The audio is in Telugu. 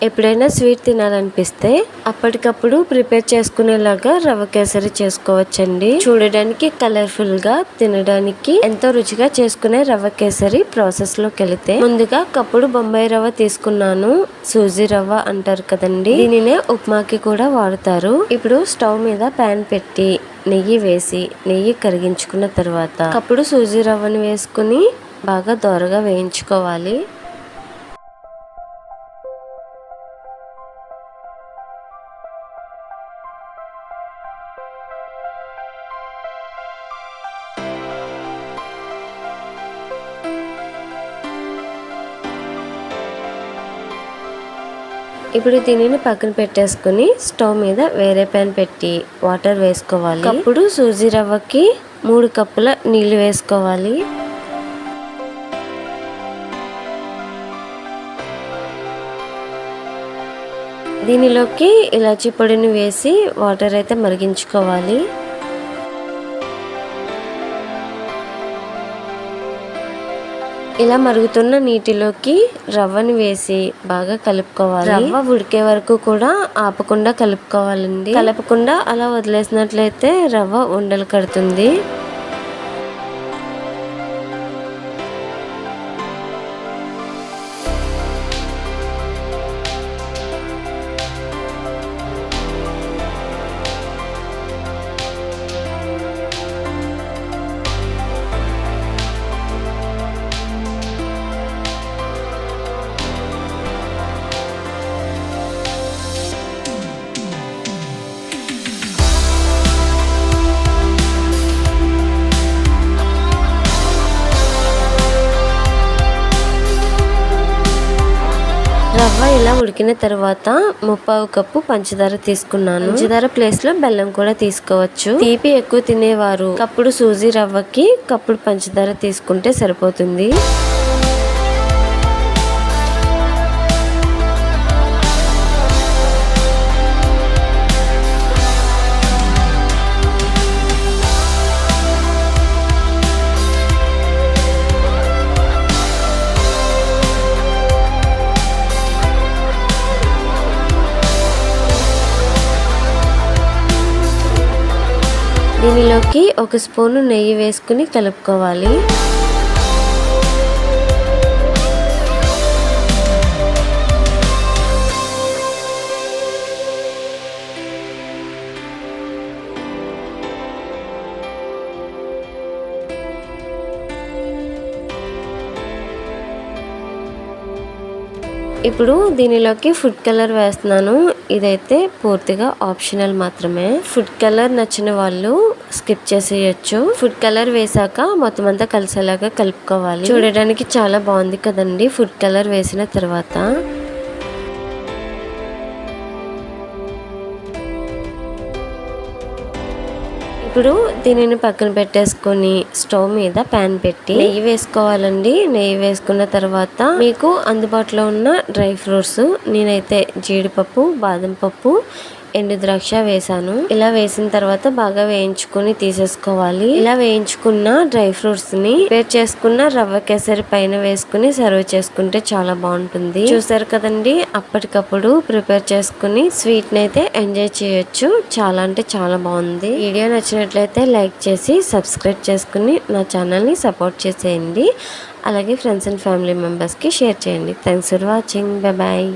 ఎప్పుడైనా స్వీట్ తినాలనిపిస్తే అప్పటికప్పుడు ప్రిపేర్ చేసుకునేలాగా రవ్వ కేసరి చేసుకోవచ్చండి. చూడడానికి కలర్ఫుల్ గా, తినడానికి ఎంతో రుచిగా చేసుకునే రవ్వ కేసరి ప్రాసెస్ లోకి వెళితే, ముందుగా కప్పుడు బొంబాయి రవ్వ తీసుకున్నాను. సూజీ రవ్వ అంటారు కదండి, దీనినే ఉప్మాకి కూడా వాడతారు. ఇప్పుడు స్టవ్ మీద ప్యాన్ పెట్టి నెయ్యి వేసి, నెయ్యి కరిగించుకున్న తర్వాత కప్పుడు సూజీ రవ్వని వేసుకుని బాగా దోరగా వేయించుకోవాలి. ఇప్పుడు దీనిని పక్కన పెట్టేసుకుని స్టవ్ మీద వేరే ప్యాన్ పెట్టి వాటర్ వేసుకోవాలి. అప్పుడు సూజీ రవ్వకి 3 కప్పుల నీళ్లు వేసుకోవాలి. దీనిలోకి ఇలాచీ పొడిని వేసి వాటర్ అయితే మరిగించుకోవాలి. ఇలా మరుగుతున్న నీటిలోకి రవ్వని వేసి బాగా కలుపుకోవాలి. రవ్వ ఉడికే వరకు కూడా ఆపకుండా కలుపుకోవాలండి. కలపకుండా అలా వదిలేసినట్లయితే రవ్వ ఉండలు కడుతుంది. రవ్వ ఇలా ఉడికిన తర్వాత 3/4 కప్పు పంచదార తీసుకున్నాను. పంచదార ప్లేస్ లో బెల్లం కూడా తీసుకోవచ్చు. తీపి ఎక్కువ తినేవారు కప్పుడు సూజీ రవ్వకి కప్పుడు పంచదార తీసుకుంటే సరిపోతుంది. దీనిలోకి 1 స్పూను నెయ్యి వేసుకుని కలుపుకోవాలి. ఇప్పుడు దీనిలోకి ఫుడ్ కలర్ వేస్తున్నాను. ఇదైతే పూర్తిగా ఆప్షనల్ మాత్రమే. ఫుడ్ కలర్ నచ్చిన వాళ్ళు స్కిప్ చేసేయచ్చు. ఫుడ్ కలర్ వేసాక మొత్తం అంతా కలిసేలాగా కలుపుకోవాలి. చూడడానికి చాలా బాగుంది కదండి ఫుడ్ కలర్ వేసిన తర్వాత. ఇప్పుడు దీనిని పక్కన పెట్టేసుకొని స్టవ్ మీద ప్యాన్ పెట్టి నెయ్యి వేసుకోవాలండి. నెయ్యి వేసుకున్న తర్వాత మీకు అందుబాటులో ఉన్న డ్రై ఫ్రూట్స్, నేనైతే జీడిపప్పు, బాదం పప్పు, ఎండు ద్రాక్ష వేసాను. ఇలా వేసిన తర్వాత బాగా వేయించుకుని తీసేసుకోవాలి. ఇలా వేయించుకున్న డ్రై ఫ్రూట్స్ ని ప్రిపేర్ చేసుకున్న రవ్వ కేసరి పైన వేసుకుని సర్వ్ చేసుకుంటే చాలా బాగుంటుంది. చూసారు కదండి, అప్పటికప్పుడు ప్రిపేర్ చేసుకుని స్వీట్ ని అయితే ఎంజాయ్ చేయొచ్చు. చాలా అంటే చాలా బాగుంది. వీడియో నచ్చినట్లయితే లైక్ చేసి సబ్స్క్రైబ్ చేసుకుని నా ఛానల్ ని సపోర్ట్ చేసేయండి. అలాగే ఫ్రెండ్స్ అండ్ ఫ్యామిలీ మెంబర్స్ కి షేర్ చేయండి. Thanks for watching. బాయ్.